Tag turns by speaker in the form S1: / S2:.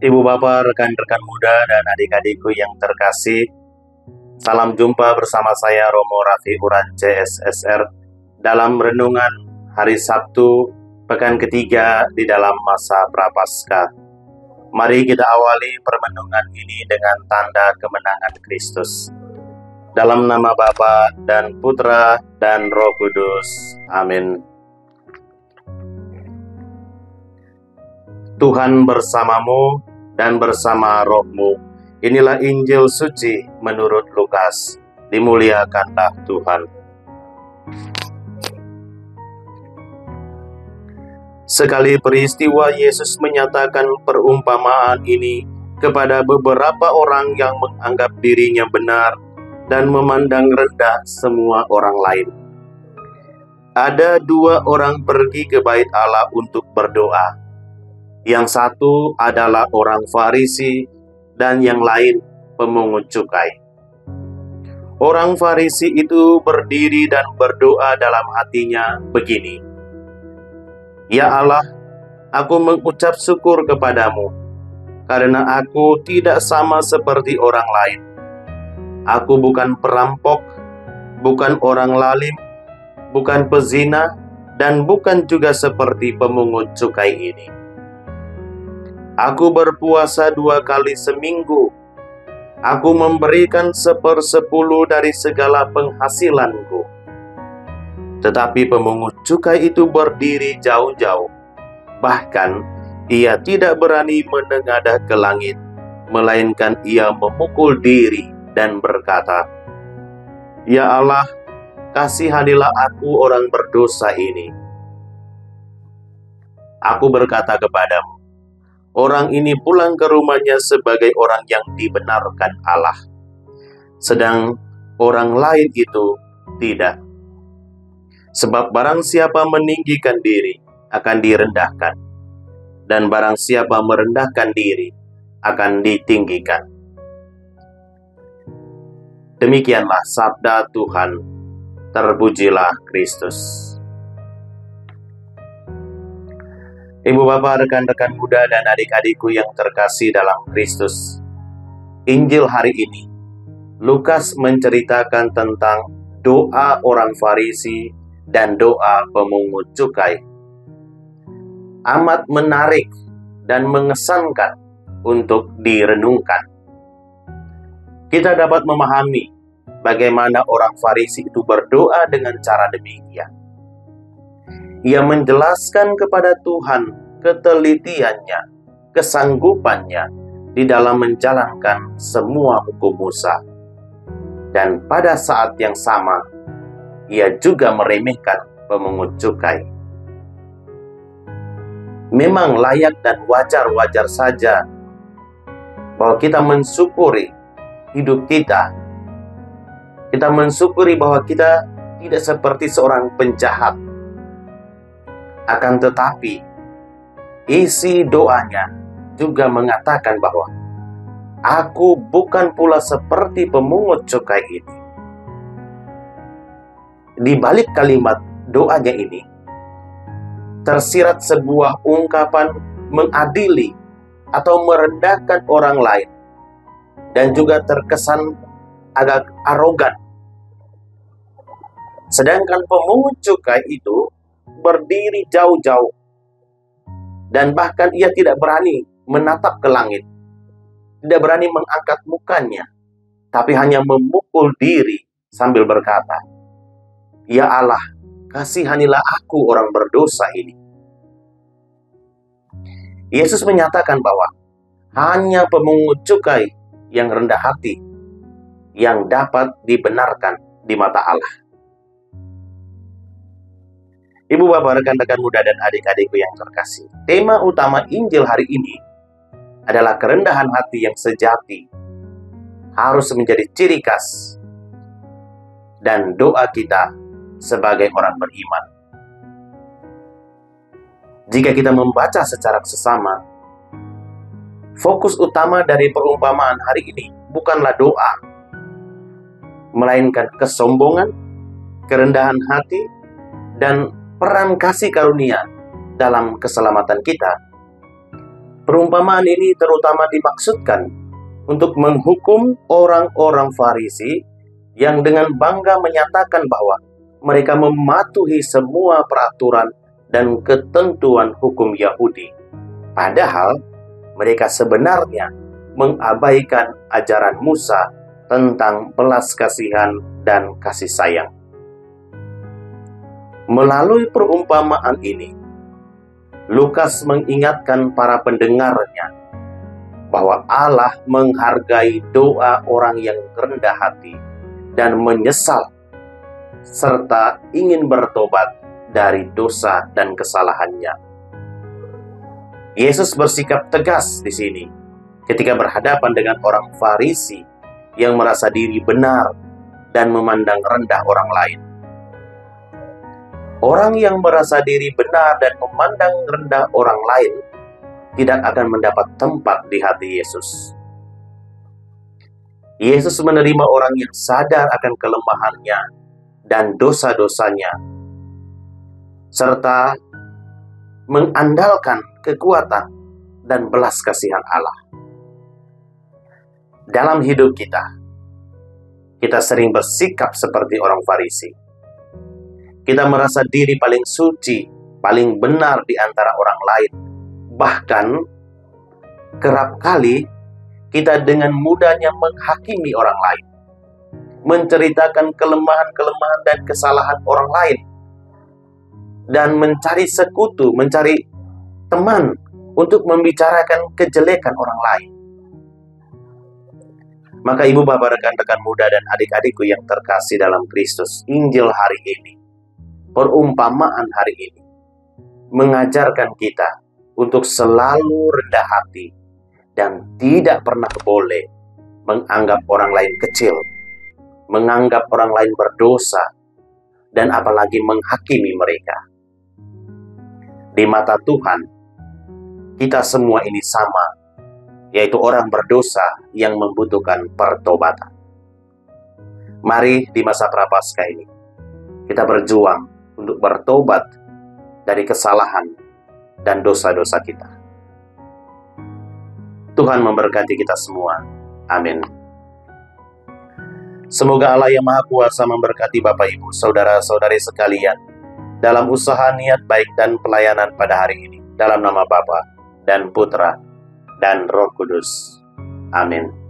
S1: Ibu bapak, rekan-rekan muda, dan adik-adikku yang terkasih, salam jumpa bersama saya Romo Raffi Uran CSSR dalam renungan hari Sabtu pekan ketiga di dalam masa Prapaskah. Mari kita awali permenungan ini dengan tanda kemenangan Kristus. Dalam nama Bapa dan Putra dan Roh Kudus. Amin. Tuhan bersamamu dan bersama rohmu. Inilah Injil suci menurut Lukas. Dimuliakanlah Tuhan. Sekali peristiwa Yesus menyatakan perumpamaan ini kepada beberapa orang yang menganggap dirinya benar dan memandang rendah semua orang lain. Ada dua orang pergi ke bait Allah untuk berdoa. Yang satu adalah orang Farisi dan yang lain pemungut cukai. Orang Farisi itu berdiri dan berdoa dalam hatinya begini, "Ya Allah, aku mengucap syukur kepadamu, karena aku tidak sama seperti orang lain. Aku bukan perampok, bukan orang lalim, bukan pezina, dan bukan juga seperti pemungut cukai ini. Aku berpuasa 2 kali seminggu. Aku memberikan 1/10 dari segala penghasilanku." Tetapi pemungut cukai itu berdiri jauh-jauh. Bahkan ia tidak berani menengadah ke langit, melainkan ia memukul diri dan berkata, "Ya Allah, kasihanilah aku orang berdosa ini." Aku berkata kepadamu, orang ini pulang ke rumahnya sebagai orang yang dibenarkan Allah, sedang orang lain itu tidak. Sebab barang siapa meninggikan diri akan direndahkan, dan barang siapa merendahkan diri akan ditinggikan. Demikianlah sabda Tuhan. Terpujilah Kristus. Ibu bapak, rekan-rekan muda, dan adik-adikku yang terkasih dalam Kristus, Injil hari ini, Lukas menceritakan tentang doa orang Farisi dan doa pemungut cukai. Amat menarik dan mengesankan untuk direnungkan. Kita dapat memahami bagaimana orang Farisi itu berdoa dengan cara demikian. Ia menjelaskan kepada Tuhan ketelitiannya, kesanggupannya di dalam menjalankan semua hukum Musa. Dan pada saat yang sama, ia juga meremehkan pemungut cukai. Memang layak dan wajar-wajar saja bahwa kita mensyukuri hidup kita. Kita mensyukuri bahwa kita tidak seperti seorang penjahat. Akan tetapi, isi doanya juga mengatakan bahwa aku bukan pula seperti pemungut cukai ini. Di balik kalimat doanya ini, tersirat sebuah ungkapan mengadili atau merendahkan orang lain, dan juga terkesan agak arogan. Sedangkan pemungut cukai itu berdiri jauh-jauh, dan bahkan ia tidak berani menatap ke langit, tidak berani mengangkat mukanya, tapi hanya memukul diri sambil berkata, "Ya Allah, kasihanilah aku orang berdosa ini." Yesus menyatakan bahwa hanya pemungut cukai yang rendah hati yang dapat dibenarkan di mata Allah. Ibu bapak, rekan-rekan muda, dan adik-adikku yang terkasih, tema utama Injil hari ini adalah kerendahan hati yang sejati harus menjadi ciri khas dan doa kita sebagai orang beriman. Jika kita membaca secara sesama, fokus utama dari perumpamaan hari ini bukanlah doa, melainkan kesombongan, kerendahan hati, dan peran kasih karunia dalam keselamatan kita. Perumpamaan ini terutama dimaksudkan untuk menghukum orang-orang Farisi yang dengan bangga menyatakan bahwa mereka mematuhi semua peraturan dan ketentuan hukum Yahudi. Padahal mereka sebenarnya mengabaikan ajaran Musa tentang belas kasihan dan kasih sayang. Melalui perumpamaan ini, Lukas mengingatkan para pendengarnya bahwa Allah menghargai doa orang yang rendah hati dan menyesal serta ingin bertobat dari dosa dan kesalahannya. Yesus bersikap tegas di sini ketika berhadapan dengan orang Farisi yang merasa diri benar dan memandang rendah orang lain. Orang yang merasa diri benar dan memandang rendah orang lain tidak akan mendapat tempat di hati Yesus. Yesus menerima orang yang sadar akan kelemahannya dan dosa-dosanya, serta mengandalkan kekuatan dan belas kasihan Allah. Dalam hidup kita sering bersikap seperti orang Farisi. Kita merasa diri paling suci, paling benar di antara orang lain. Bahkan, kerap kali kita dengan mudahnya menghakimi orang lain, menceritakan kelemahan-kelemahan dan kesalahan orang lain, dan mencari sekutu, mencari teman untuk membicarakan kejelekan orang lain. Maka ibu, bapak, rekan-rekan muda, dan adik-adikku yang terkasih dalam Kristus, Injil hari ini, perumpamaan hari ini, mengajarkan kita untuk selalu rendah hati dan tidak pernah boleh menganggap orang lain kecil, menganggap orang lain berdosa, dan apalagi menghakimi mereka. Di mata Tuhan, kita semua ini sama, yaitu orang berdosa yang membutuhkan pertobatan. Mari di masa Prapaskah ini, kita berjuang untuk bertobat dari kesalahan dan dosa-dosa kita. Tuhan memberkati kita semua. Amin. Semoga Allah yang Maha Kuasa memberkati Bapak, Ibu, saudara-saudari sekalian dalam usaha, niat baik, dan pelayanan pada hari ini. Dalam nama Bapa dan Putra dan Roh Kudus. Amin.